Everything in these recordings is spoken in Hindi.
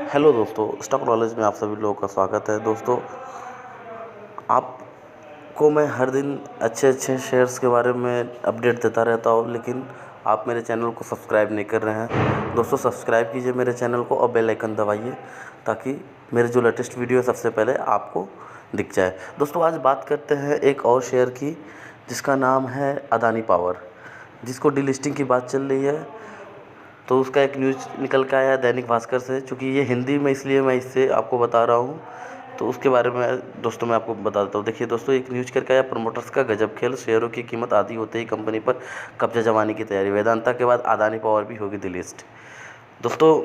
हेलो दोस्तों, स्टॉक नॉलेज में आप सभी लोगों का स्वागत है। दोस्तों, आपको मैं हर दिन अच्छे अच्छे शेयर्स के बारे में अपडेट देता रहता हूँ, लेकिन आप मेरे चैनल को सब्सक्राइब नहीं कर रहे हैं। दोस्तों, सब्सक्राइब कीजिए मेरे चैनल को और बेल आइकन दबाइए ताकि मेरे जो लेटेस्ट वीडियो है सबसे पहले आपको दिख जाए। दोस्तों, आज बात करते हैं एक और शेयर की जिसका नाम है अदानी पावर, जिसको डीलिस्टिंग की बात चल रही है। तो उसका एक न्यूज़ निकल के आया है दैनिक भास्कर से, चूँकि ये हिंदी में इसलिए मैं इससे आपको बता रहा हूँ, तो उसके बारे में दोस्तों मैं आपको बता देता हूँ। देखिए दोस्तों, एक न्यूज़ करके आया, प्रमोटर्स का गजब खेल, शेयरों की कीमत आधी होते ही कंपनी पर कब्जा जमाने की तैयारी, वेदांता के बाद अदानी पावर भी होगी डिलिस्ट। दोस्तों,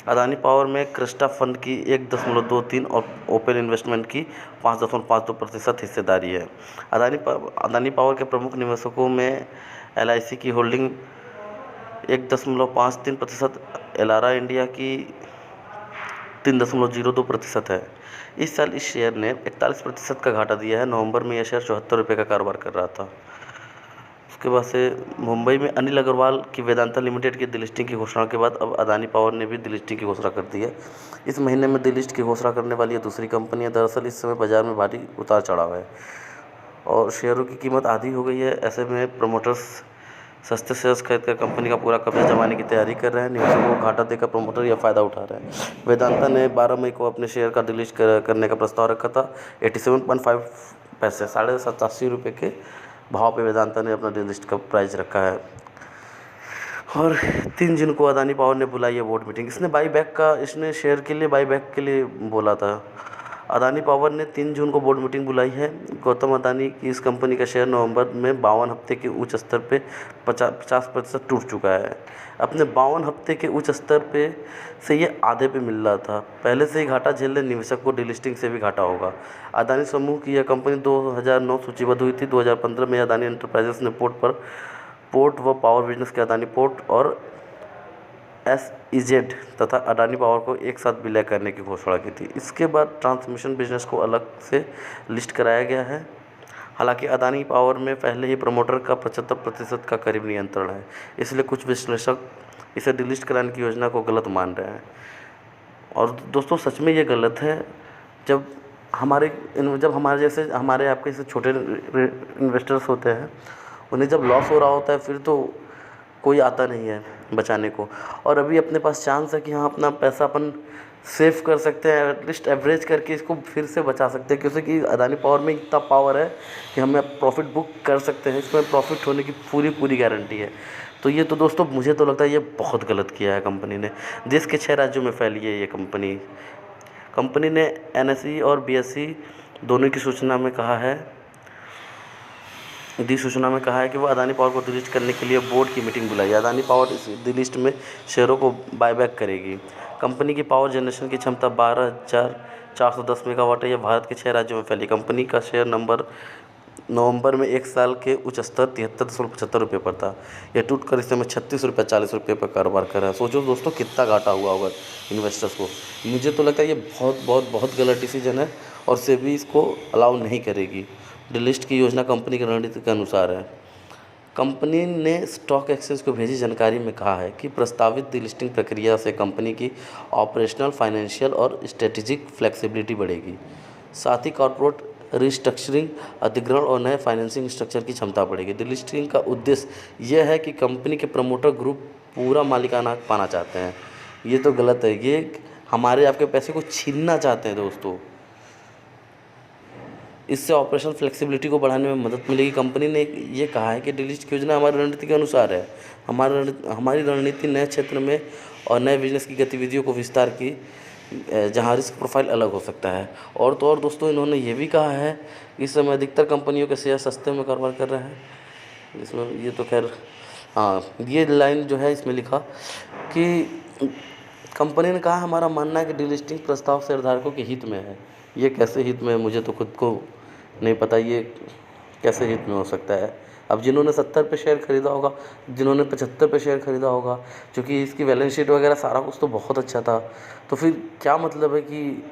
अदानी पावर में क्रिस्टा फंड की 1.23 और ओपन इन्वेस्टमेंट की 5.52% हिस्सेदारी है। अदानी पावर के प्रमुख निवेशकों में LIC की होल्डिंग 1.53%, एलारा इंडिया की 3.02% है। इस साल इस शेयर ने 41% का घाटा दिया है। नवंबर में यह शेयर 74 रुपये का कारोबार कर रहा था। उसके बाद से मुंबई में अनिल अग्रवाल की वेदांता लिमिटेड की डिलिस्टिंग की घोषणा के बाद अब अदानी पावर ने भी डिलिस्टिंग की घोषणा कर दी है। इस महीने में डिलिस्ट की घोषणा करने वाली यह दूसरी कंपनी है। दरअसल इस समय बाजार में भारी उतार चढ़ाव है और शेयरों की कीमत आधी हो गई है। ऐसे में प्रमोटर्स सस्ते शेयर्स खरीदकर कंपनी का पूरा कब्जा जमाने की तैयारी कर रहे हैं। निवेशकों को घाटा देकर प्रमोटर यह फ़ायदा उठा रहे हैं। वेदांता ने 12 मई को अपने शेयर का डिलीट करने का प्रस्ताव रखा था। 87.5 पैसे, 87.5 रुपये के भाव पे वेदांता ने अपना डिलिस्ट का प्राइस रखा है। और 3 जून को अदानी पावर ने बुलाई है बोर्ड मीटिंग। इसने शेयर के लिए बाईबैक के लिए बोला था। अदानी पावर ने 3 जून को बोर्ड मीटिंग बुलाई है। गौतम अदानी की इस कंपनी का शेयर नवंबर में 52 हफ्ते के उच्च स्तर पे 50% टूट चुका है। अपने 52 हफ्ते के उच्च स्तर पे से ये आधे पे मिल रहा था। पहले से ही घाटा झेल रहे निवेशक को डिलिस्टिंग से भी घाटा होगा। अदानी समूह की यह कंपनी 2009 सूचीबद्ध हुई थी। 2015 में अदानी एंटरप्राइजेस ने पोर्ट व पावर बिजनेस के अदानी पोर्ट और SEZ तथा अडानी पावर को एक साथ विलय करने की घोषणा की थी। इसके बाद ट्रांसमिशन बिजनेस को अलग से लिस्ट कराया गया है। हालांकि अदानी पावर में पहले ही प्रमोटर का 75% का करीब नियंत्रण है, इसलिए कुछ विश्लेषक इसे डिलिस्ट कराने की योजना को गलत मान रहे हैं। और दोस्तों, सच में ये गलत है। जब हमारे जैसे हमारे आपके जैसे छोटे इन्वेस्टर्स होते हैं, उन्हें जब लॉस हो रहा होता है फिर तो कोई आता नहीं है बचाने को। और अभी अपने पास चांस है कि हाँ, अपना पैसा अपन सेव कर सकते हैं, एटलीस्ट एवरेज करके इसको फिर से बचा सकते हैं, क्योंकि अदानी पावर में इतना पावर है कि हमें प्रॉफिट बुक कर सकते हैं। इसमें प्रॉफिट होने की पूरी गारंटी है। तो ये तो दोस्तों, मुझे तो लगता है ये बहुत गलत किया है कंपनी ने। देश के 6 राज्यों में फैली है ये कंपनी ने NSE और BSE दोनों की सूचना में कहा है कि वह अदानी पावर को डिलीट करने के लिए बोर्ड की मीटिंग बुलाई है। अदानी पावर इस डिलिस्ट में शेयरों को बायबैक करेगी। कंपनी की पावर जनरेशन की क्षमता 12,410 मेगावाट है। यह भारत के 6 राज्यों में फैली। कंपनी का शेयर नवंबर में एक साल के उच्च स्तर 73.75 रुपये पर था। यह टूट कर इस समय 36.40 रुपये पर कारोबार कर रहा है। सोचो दोस्तों, कितना घाटा हुआ होगा इन्वेस्टर्स को। मुझे तो लगता है ये बहुत गलत डिसीजन है और सेबी इसको अलाउ नहीं करेगी। डिलिस्ट की योजना कंपनी की रणनीति के अनुसार है। कंपनी ने स्टॉक एक्सचेंज को भेजी जानकारी में कहा है कि प्रस्तावित डिलिस्टिंग प्रक्रिया से कंपनी की ऑपरेशनल, फाइनेंशियल और स्ट्रेटेजिक फ्लेक्सिबिलिटी बढ़ेगी। साथ ही कॉर्पोरेट रिस्ट्रक्चरिंग, अधिग्रहण और नए फाइनेंसिंग स्ट्रक्चर की क्षमता बढ़ेगी। डिलिस्टिंग का उद्देश्य यह है कि कंपनी के प्रमोटर ग्रुप पूरा मालिकाना पाना चाहते हैं। ये तो गलत है। ये हमारे आपके पैसे को छीनना चाहते हैं दोस्तों। इससे ऑपरेशनल फ्लेक्सिबिलिटी को बढ़ाने में मदद मिलेगी। कंपनी ने ये कहा है कि डिलिस्ट की योजना हमारी रणनीति के अनुसार है। हमारी रणनीति नए क्षेत्र में और नए बिजनेस की गतिविधियों को विस्तार की, जहाँ रिस्क प्रोफाइल अलग हो सकता है। और तो और दोस्तों, इन्होंने ये भी कहा है कि इस समय अधिकतर कंपनियों के शेयर सस्ते में कारोबार कर रहे हैं। इसमें ये तो खैर, हाँ, ये लाइन जो है इसमें लिखा कि कंपनी ने कहा, हमारा मानना है कि डिलिस्टिंग प्रस्ताव शेयरधारकों के हित में है। ये कैसे हित में है, मुझे तो खुद को नहीं पता ये कैसे हित में हो सकता है। अब जिन्होंने 70 पे शेयर ख़रीदा होगा, जिन्होंने 75 पे शेयर ख़रीदा होगा, क्योंकि इसकी बैलेंस शीट वगैरह सारा कुछ तो बहुत अच्छा था, तो फिर क्या मतलब है कि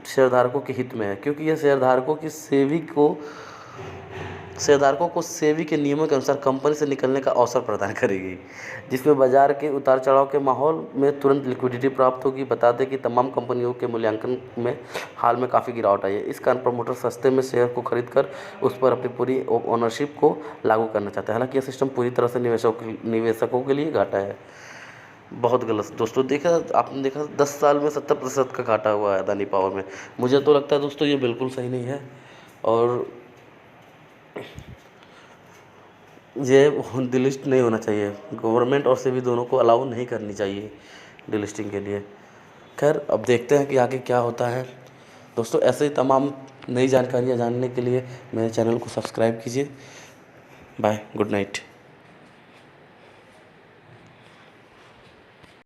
शेयरधारकों के हित में है? क्योंकि यह शेयरधारकों की सेवी को शेयरधारकों को सेबी के नियमों के अनुसार कंपनी से निकलने का अवसर प्रदान करेगी, जिसमें बाजार के उतार चढ़ाव के माहौल में तुरंत लिक्विडिटी प्राप्त होगी। बता दें कि तमाम कंपनियों के मूल्यांकन में हाल में काफ़ी गिरावट आई है। इस कारण प्रमोटर सस्ते में शेयर को खरीदकर उस पर अपनी पूरी ओनरशिप को लागू करना चाहते हैं। हालांकि यह सिस्टम पूरी तरह से निवेशकों के लिए घाटा है। बहुत गलत दोस्तों, देखा आपने देखा 10 साल में 70% का घाटा हुआ है अदानी पावर में। मुझे तो लगता है दोस्तों ये बिल्कुल सही नहीं है, और ये डिलिस्ट नहीं होना चाहिए। गवर्नमेंट और सेबी दोनों को अलाउ नहीं करनी चाहिए डिलिस्टिंग के लिए। खैर, अब देखते हैं कि आगे क्या होता है। दोस्तों, ऐसे ही तमाम नई जानकारियाँ जानने के लिए मेरे चैनल को सब्सक्राइब कीजिए। Bye, good night.